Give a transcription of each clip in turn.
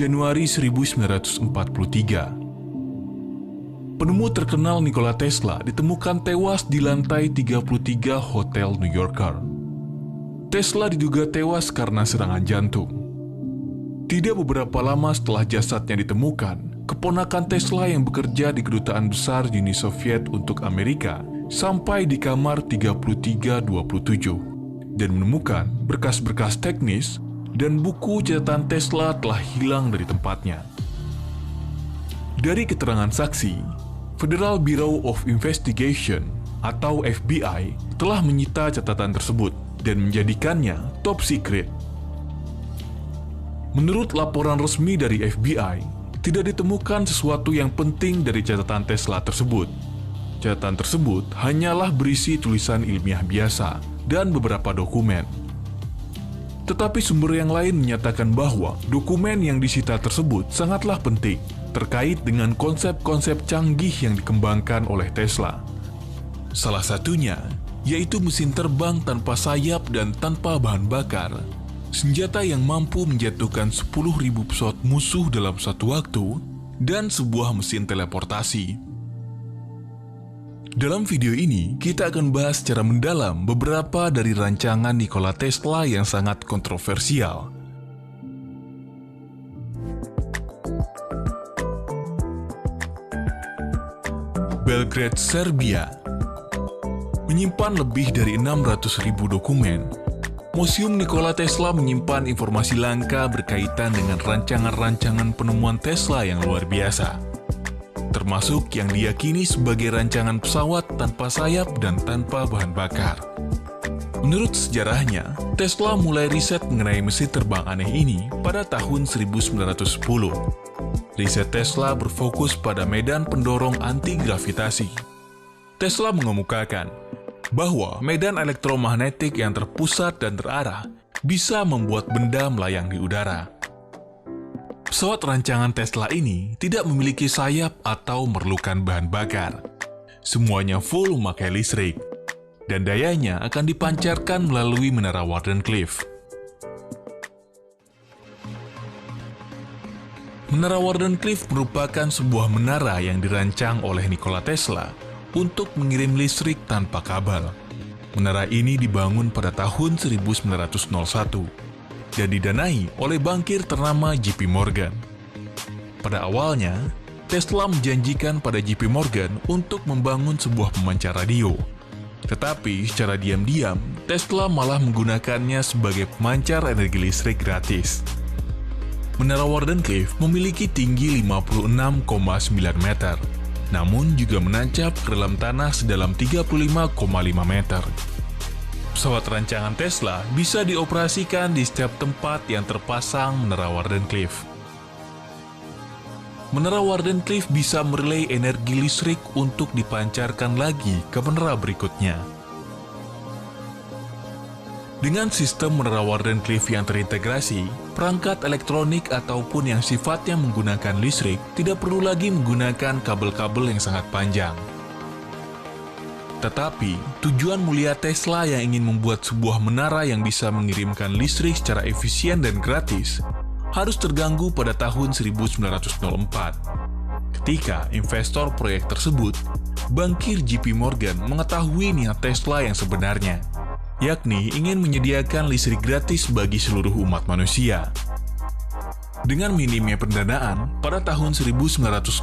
Januari 1943. Penemu terkenal Nikola Tesla ditemukan tewas di lantai 33 Hotel New Yorker. Tesla diduga tewas karena serangan jantung. Tidak beberapa lama setelah jasadnya ditemukan, keponakan Tesla yang bekerja di Kedutaan Besar Uni Soviet untuk Amerika sampai di kamar 3327 dan menemukan berkas-berkas teknis dan buku catatan Tesla telah hilang dari tempatnya. Dari keterangan saksi, Federal Bureau of Investigation atau FBI telah menyita catatan tersebut dan menjadikannya top secret. Menurut laporan resmi dari FBI, tidak ditemukan sesuatu yang penting dari catatan Tesla tersebut. Catatan tersebut hanyalah berisi tulisan ilmiah biasa dan beberapa dokumen. Tetapi sumber yang lain menyatakan bahwa dokumen yang disita tersebut sangatlah penting terkait dengan konsep-konsep canggih yang dikembangkan oleh Tesla. Salah satunya yaitu mesin terbang tanpa sayap dan tanpa bahan bakar, senjata yang mampu menjatuhkan 10.000 pesawat musuh dalam satu waktu, dan sebuah mesin teleportasi. Dalam video ini, kita akan bahas secara mendalam beberapa dari rancangan Nikola Tesla yang sangat kontroversial. Belgrade, Serbia. Menyimpan lebih dari 600.000 dokumen, Museum Nikola Tesla menyimpan informasi langka berkaitan dengan rancangan-rancangan penemuan Tesla yang luar biasa, termasuk yang diyakini sebagai rancangan pesawat tanpa sayap dan tanpa bahan bakar. Menurut sejarahnya, Tesla mulai riset mengenai mesin terbang aneh ini pada tahun 1910. Riset Tesla berfokus pada medan pendorong anti-gravitasi. Tesla mengemukakan bahwa medan elektromagnetik yang terpusat dan terarah bisa membuat benda melayang di udara. Pesawat rancangan Tesla ini tidak memiliki sayap atau memerlukan bahan bakar. Semuanya full memakai listrik, dan dayanya akan dipancarkan melalui menara Wardenclyffe. Menara Wardenclyffe merupakan sebuah menara yang dirancang oleh Nikola Tesla untuk mengirim listrik tanpa kabel. Menara ini dibangun pada tahun 1901 dan didanai oleh bankir ternama JP Morgan. Pada awalnya, Tesla menjanjikan pada JP Morgan untuk membangun sebuah pemancar radio. Tetapi secara diam-diam, Tesla malah menggunakannya sebagai pemancar energi listrik gratis. Menara Wardenclyffe memiliki tinggi 56,9 meter, namun juga menancap ke dalam tanah sedalam 35,5 meter. Pesawat rancangan Tesla bisa dioperasikan di setiap tempat yang terpasang menara Wardenclyffe. Menara Wardenclyffe bisa merelay energi listrik untuk dipancarkan lagi ke menara berikutnya. Dengan sistem menara Wardenclyffe yang terintegrasi, perangkat elektronik ataupun yang sifatnya menggunakan listrik tidak perlu lagi menggunakan kabel-kabel yang sangat panjang. Tetapi, tujuan mulia Tesla yang ingin membuat sebuah menara yang bisa mengirimkan listrik secara efisien dan gratis harus terganggu pada tahun 1904. Ketika investor proyek tersebut, bankir JP Morgan mengetahui niat Tesla yang sebenarnya, yakni ingin menyediakan listrik gratis bagi seluruh umat manusia. Dengan minimnya pendanaan, pada tahun 1908,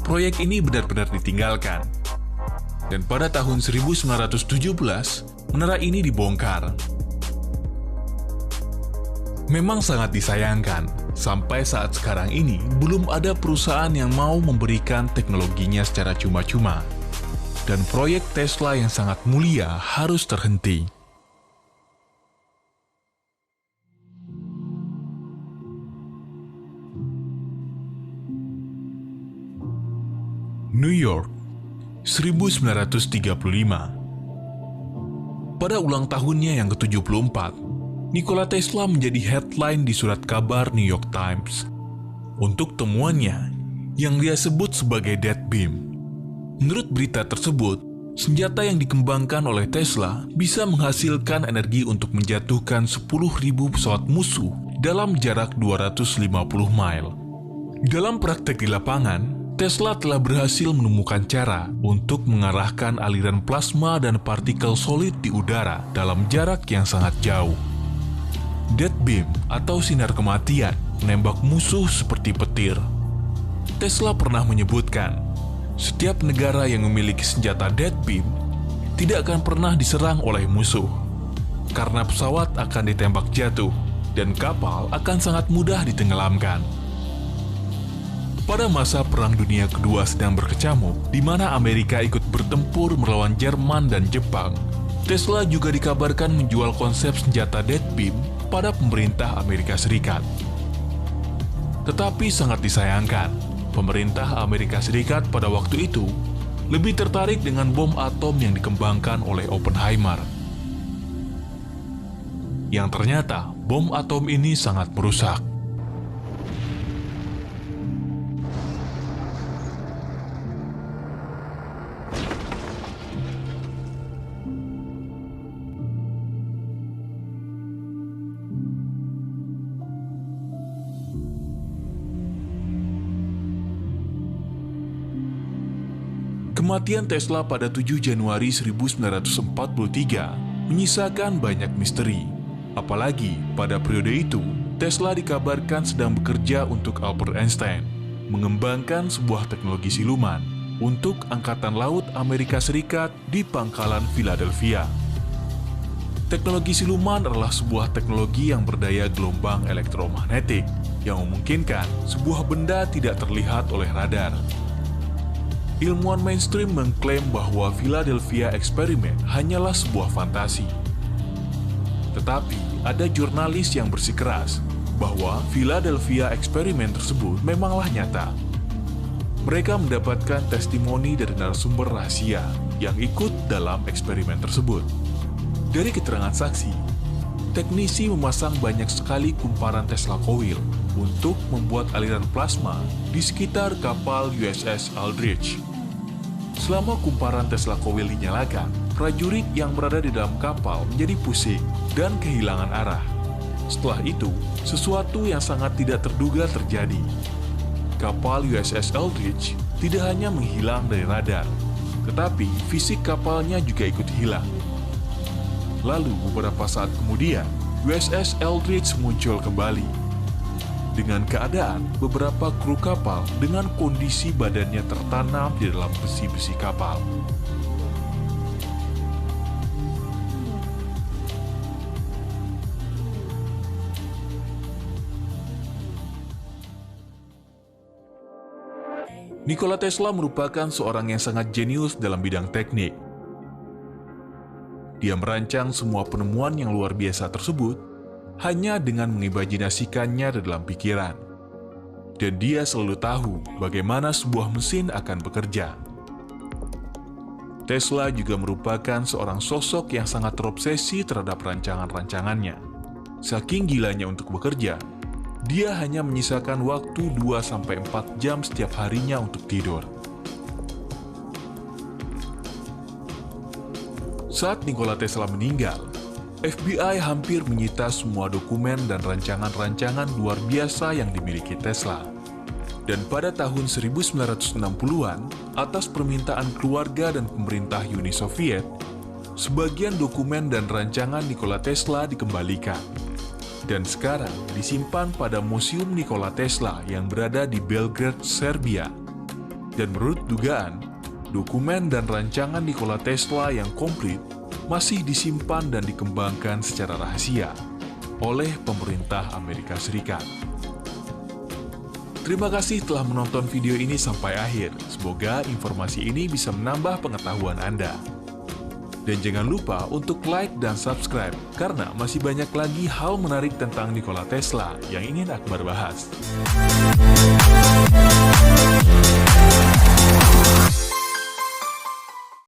proyek ini benar-benar ditinggalkan. Dan pada tahun 1917, menara ini dibongkar. Memang sangat disayangkan, sampai saat sekarang ini belum ada perusahaan yang mau memberikan teknologinya secara cuma-cuma. Dan proyek Tesla yang sangat mulia harus terhenti. New York, 1935. Pada ulang tahunnya yang ke-74, Nikola Tesla menjadi headline di surat kabar New York Times untuk temuannya yang dia sebut sebagai dead beam. Menurut berita tersebut, senjata yang dikembangkan oleh Tesla bisa menghasilkan energi untuk menjatuhkan 10.000 pesawat musuh dalam jarak 250 mile. Dalam praktek di lapangan, Tesla telah berhasil menemukan cara untuk mengarahkan aliran plasma dan partikel solid di udara dalam jarak yang sangat jauh. Death beam atau sinar kematian menembak musuh seperti petir. Tesla pernah menyebutkan, setiap negara yang memiliki senjata death beam tidak akan pernah diserang oleh musuh, karena pesawat akan ditembak jatuh dan kapal akan sangat mudah ditenggelamkan. Pada masa Perang Dunia Kedua sedang berkecamuk, di mana Amerika ikut bertempur melawan Jerman dan Jepang, Tesla juga dikabarkan menjual konsep senjata death beam pada pemerintah Amerika Serikat. Tetapi sangat disayangkan, pemerintah Amerika Serikat pada waktu itu lebih tertarik dengan bom atom yang dikembangkan oleh Oppenheimer. Yang ternyata, bom atom ini sangat merusak. Kematian Tesla pada 7 Januari 1943 menyisakan banyak misteri. Apalagi pada periode itu, Tesla dikabarkan sedang bekerja untuk Albert Einstein, mengembangkan sebuah teknologi siluman untuk Angkatan Laut Amerika Serikat di Pangkalan Philadelphia. Teknologi siluman adalah sebuah teknologi yang berdaya gelombang elektromagnetik yang memungkinkan sebuah benda tidak terlihat oleh radar. Ilmuwan mainstream mengklaim bahwa Philadelphia Experiment hanyalah sebuah fantasi. Tetapi ada jurnalis yang bersikeras bahwa Philadelphia Experiment tersebut memanglah nyata. Mereka mendapatkan testimoni dari narasumber rahasia yang ikut dalam eksperimen tersebut. Dari keterangan saksi, teknisi memasang banyak sekali kumparan Tesla coil untuk membuat aliran plasma di sekitar kapal USS Aldrich. Selama kumparan Tesla coil dinyalakan, prajurit yang berada di dalam kapal menjadi pusing dan kehilangan arah. Setelah itu, sesuatu yang sangat tidak terduga terjadi. Kapal USS Aldrich tidak hanya menghilang dari radar, tetapi fisik kapalnya juga ikut hilang. Lalu beberapa saat kemudian, USS Aldrich muncul kembali. Dengan keadaan beberapa kru kapal dengan kondisi badannya tertanam di dalam besi-besi kapal. Nikola Tesla merupakan seorang yang sangat jenius dalam bidang teknik. Dia merancang semua penemuan yang luar biasa tersebut hanya dengan mengimajinasikannya dalam pikiran. Dan dia selalu tahu bagaimana sebuah mesin akan bekerja. Tesla juga merupakan seorang sosok yang sangat terobsesi terhadap rancangan-rancangannya. Saking gilanya untuk bekerja, dia hanya menyisakan waktu 2-4 jam setiap harinya untuk tidur. Saat Nikola Tesla meninggal, FBI hampir menyita semua dokumen dan rancangan-rancangan luar biasa yang dimiliki Tesla. Dan pada tahun 1960-an, atas permintaan keluarga dan pemerintah Uni Soviet, sebagian dokumen dan rancangan Nikola Tesla dikembalikan. Dan sekarang disimpan pada Museum Nikola Tesla yang berada di Belgrade, Serbia. Dan menurut dugaan, dokumen dan rancangan Nikola Tesla yang komplit masih disimpan dan dikembangkan secara rahasia oleh pemerintah Amerika Serikat. Terima kasih telah menonton video ini sampai akhir. Semoga informasi ini bisa menambah pengetahuan Anda. Dan jangan lupa untuk like dan subscribe, karena masih banyak lagi hal menarik tentang Nikola Tesla yang ingin Akbar bahas.